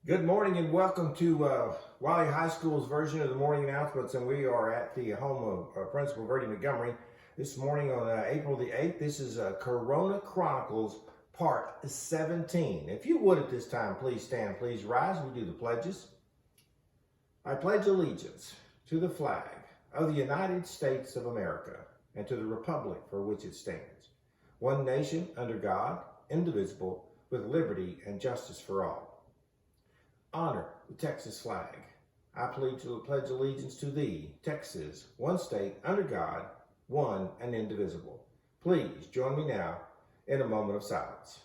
Good morning and welcome to Wiley High School's version of the morning announcements, and we are at the home of Principal Verdi Montgomery this morning on April the 8th. This is Chronicles Part 17. If you would at this time, please stand, please rise. We do the pledges. I pledge allegiance to the flag of the United States of America and to the republic for which it stands, one nation under God, indivisible, with liberty and justice for all. Honor the Texas flag. I pledge allegiance to thee, Texas, one state, under God, one and indivisible. Please join me now in a moment of silence.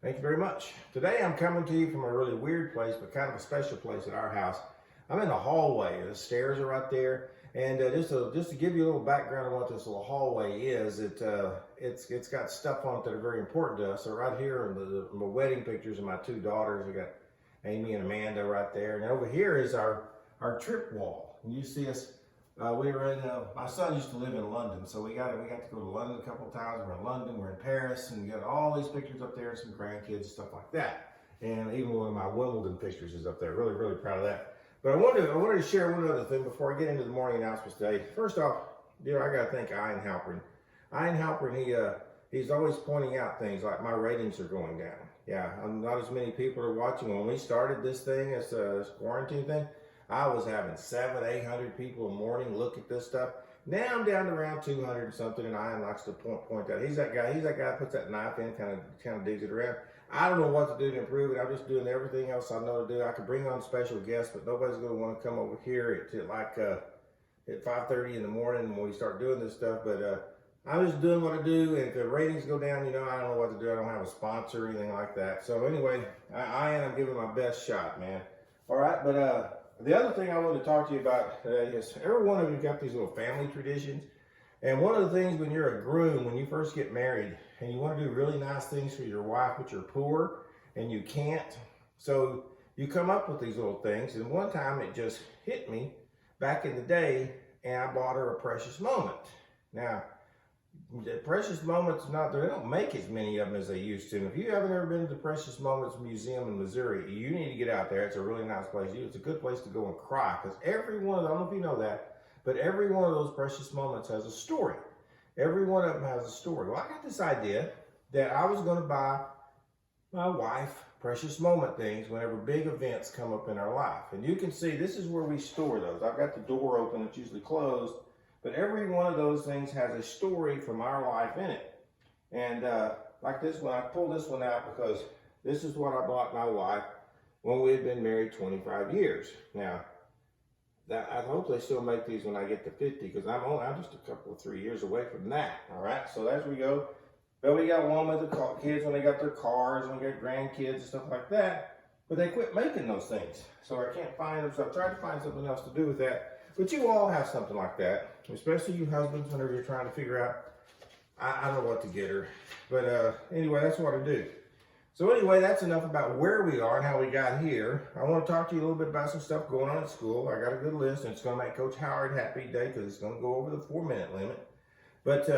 Thank you very much. Today I'm coming to you from a really weird place, but kind of a special place at our house. I'm in the hallway. The stairs are right there. And just to give you a little background on what this little hallway is, it's got stuff on it that are very important to us. So right here are my wedding pictures of my two daughters. We got Amy and Amanda right there. And over here is our trip wall. And you see us, we were in, my son used to live in London, so we got to go to London a couple of times. We're in London, we're in Paris, and we got all these pictures up there, some grandkids and stuff like that. And even one of my Wimbledon pictures is up there. Really, really proud of that. But I wanted to share one other thing before I get into the morning announcements today. First off, I got to thank Ian Halpern. Ian Halpern, he's always pointing out things like my ratings are going down. Yeah, not as many people are watching. When we started this thing, this quarantine thing, I was having 700-800 people a morning look at this stuff. Now I'm down to around 200 and something, and Ian likes to point out. He's that guy that puts that knife in, kind of digs it around. I don't know what to do to improve it. I'm just doing everything else I know to do. I could bring on special guests, but nobody's going to want to come over here at 5:30 in the morning when we start doing this stuff. But I'm just doing what I do, and if the ratings go down, I don't know what to do. I don't have a sponsor or anything like that. So anyway, I'm giving my best shot, man. All right, but the other thing I wanted to talk to you about is every one of you got these little family traditions. And one of the things when you're a groom, when you first get married, and you want to do really nice things for your wife, but you're poor and you can't, so you come up with these little things. And one time it just hit me back in the day, and I bought her a precious moment. Now, the precious moments, they don't make as many of them as they used to. And if you haven't ever been to the Precious Moments Museum in Missouri, you need to get out there. It's a really nice place. It's a good place to go and cry, because every one of them, I don't know if you know that, but every one of those precious moments has a story. Every one of them has a story. Well, I got this idea that I was going to buy my wife precious moment things whenever big events come up in our life. And you can see this is where we store those. I've got the door open, it's usually closed, but every one of those things has a story from our life in it. And like this one, I pulled this one out because this is what I bought my wife when we had been married 25 years. Now, I hope they still make these when I get to 50, because I'm just a couple of 3 years away from that. All right, so as we go. But we got one with the kids when they got their cars, and we got grandkids and stuff like that. But they quit making those things, so I can't find them. So I tried to find something else to do with that. But you all have something like that, especially you husbands, whenever you're trying to figure out. I don't know what to get her, but anyway, that's what I do. So anyway, that's enough about where we are and how we got here. I want to talk to you a little bit about some stuff going on at school. I got a good list, and it's going to make Coach Howard happy today because it's going to go over the 4-minute limit. But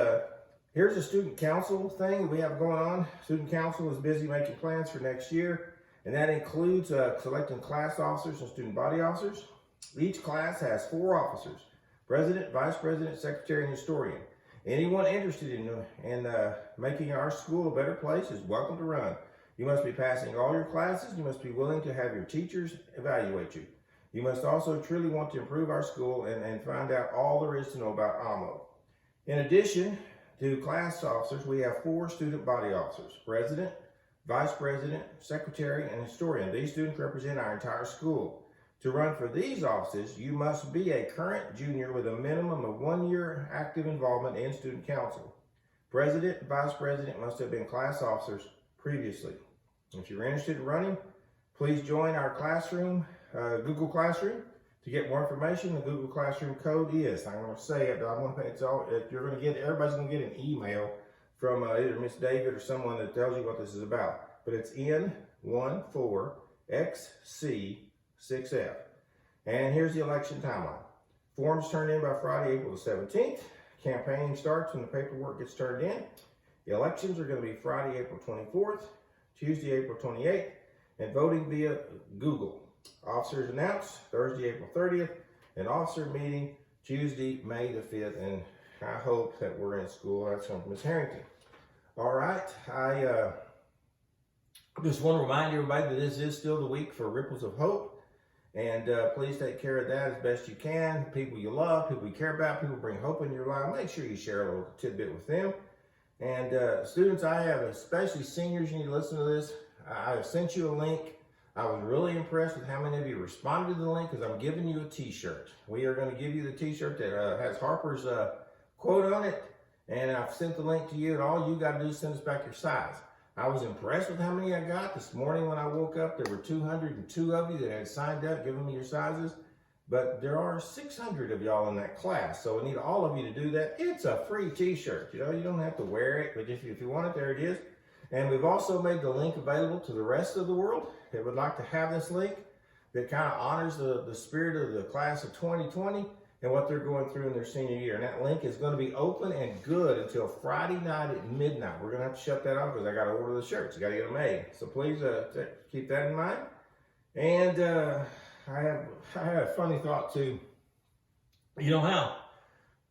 here's a student council thing that we have going on. Student council is busy making plans for next year, and that includes selecting class officers and student body officers. Each class has 4 officers: president, vice president, secretary, and historian. Anyone interested in making our school a better place is welcome to run. You must be passing all your classes. You must be willing to have your teachers evaluate you. You must also truly want to improve our school and find out all there is to know about AMO. In addition to class officers, we have 4 student body officers: president, vice president, secretary, and historian. These students represent our entire school. To run for these offices, you must be a current junior with a minimum of 1 year active involvement in student council. President and vice president must have been class officers previously. If you're interested in running, please join our classroom, Google Classroom. To get more information, the Google Classroom code is, I'm going to say it, but everybody's going to get an email from either Miss David or someone that tells you what this is about. But it's N14XC6F. And here's the election timeline. Forms turned in by Friday, April the 17th. campaigning starts and the paperwork gets turned in. The elections are going to be Friday, April 24th, Tuesday, April 28th, and voting via Google. Officers announced Thursday, April 30th, and officer meeting Tuesday, May the 5th, and I hope that we're in school. That's from Ms. Harrington. All right, I just want to remind everybody that this is still the week for Ripples of Hope, and please take care of that as best you can. People you love, people you care about, people bring hope in your life. Make sure you share a little tidbit with them. And students, I have, especially seniors, you need to listen to this. I have sent you a link. I was really impressed with how many of you responded to the link because I'm giving you a t-shirt. We are going to give you the t-shirt that has Harper's quote on it. And I've sent the link to you, and all you got to do is send us back your size. I was impressed with how many I got. This morning when I woke up, there were 202 of you that had signed up, giving me your sizes. But there are 600 of y'all in that class, so I need all of you to do that. It's a free t-shirt. You know, you don't have to wear it, but if you want it, there it is. And we've also made the link available to the rest of the world that would like to have this link that kind of honors the spirit of the class of 2020 and what they're going through in their senior year. And that link is going to be open and good until Friday night at midnight. We're going to have to shut that off because I got to order the shirts. I got to get them made. So please keep that in mind. And I had a funny thought too. You know how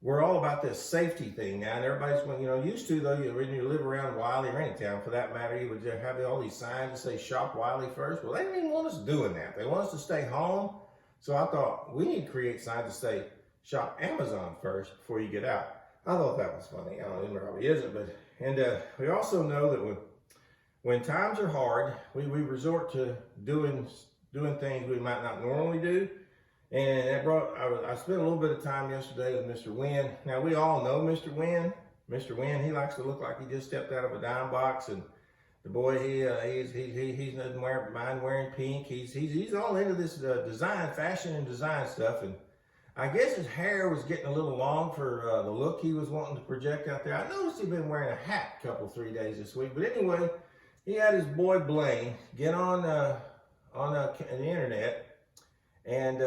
we're all about this safety thing now, and everybody's, used to though, when you live around Wiley or any town for that matter, you would have all these signs that say shop Wiley first. Well, they didn't even want us doing that. They want us to stay home. So I thought we need to create signs that say shop Amazon first before you get out. I thought that was funny. I don't know, it probably isn't, but we also know that when times are hard, we resort to doing things we might not normally do. And I spent a little bit of time yesterday with Mr. Wynn. Now, we all know Mr. Wynn. Mr. Wynn, he likes to look like he just stepped out of a dime box. And the boy, he doesn't mind wearing pink. He's all into this fashion and design stuff. And I guess his hair was getting a little long for the look he was wanting to project out there. I noticed he'd been wearing a hat a couple, 3 days this week. But anyway, he had his boy Blaine get on the internet and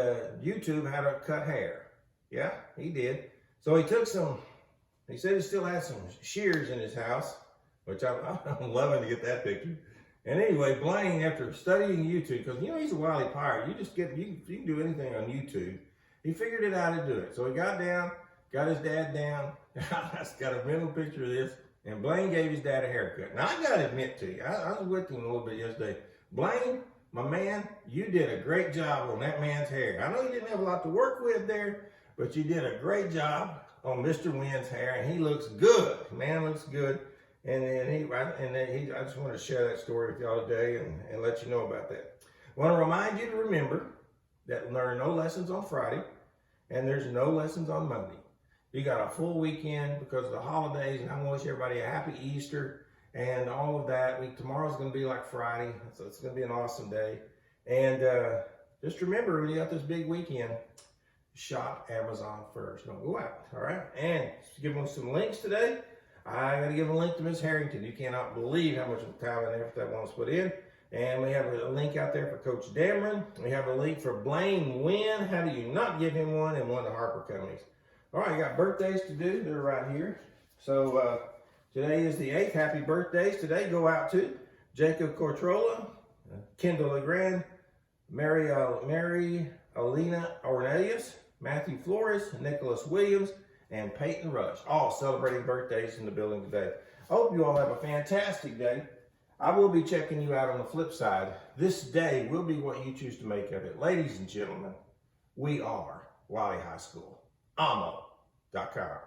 YouTube how to cut hair. Yeah, he did. So he said he still had some shears in his house, which I'm loving to get that picture. And anyway, Blaine, after studying YouTube, because he's a wily pirate, you can do anything on YouTube. He figured it out how to do it. So he got down, got his dad down. I got a mental picture of this. And Blaine gave his dad a haircut. Now, I got to admit to you, I was with him a little bit yesterday. Blaine, my man, you did a great job on that man's hair. I know you didn't have a lot to work with there, but you did a great job on Mr. Wynn's hair, and he looks good. Man looks good. And I just want to share that story with y'all today and let you know about that. I want to remind you to remember that there are no lessons on Friday, and there's no lessons on Monday. You got a full weekend because of the holidays, and I want to wish everybody a happy Easter and all of that. Tomorrow's going to be like Friday, so it's going to be an awesome day. And just remember, when you got this big weekend, shop Amazon first. Don't go out, all right? And to give them some links today, I got to give a link to Ms. Harrington. You cannot believe how much time and effort that one's put in. And we have a link out there for Coach Dameron. We have a link for Blaine Wynn. How do you not give him one? And one of the Harper companies. All right, you got birthdays to do. They're right here. So today is the 8th. Happy birthdays today go out to Jacob Cortrola, Kendall LeGrand, Mary Alina Ornelius, Matthew Flores, Nicholas Williams, and Peyton Rush. All celebrating birthdays in the building today. I hope you all have a fantastic day. I will be checking you out on the flip side. This day will be what you choose to make of it. Ladies and gentlemen, we are Wiley High School. AMO.com.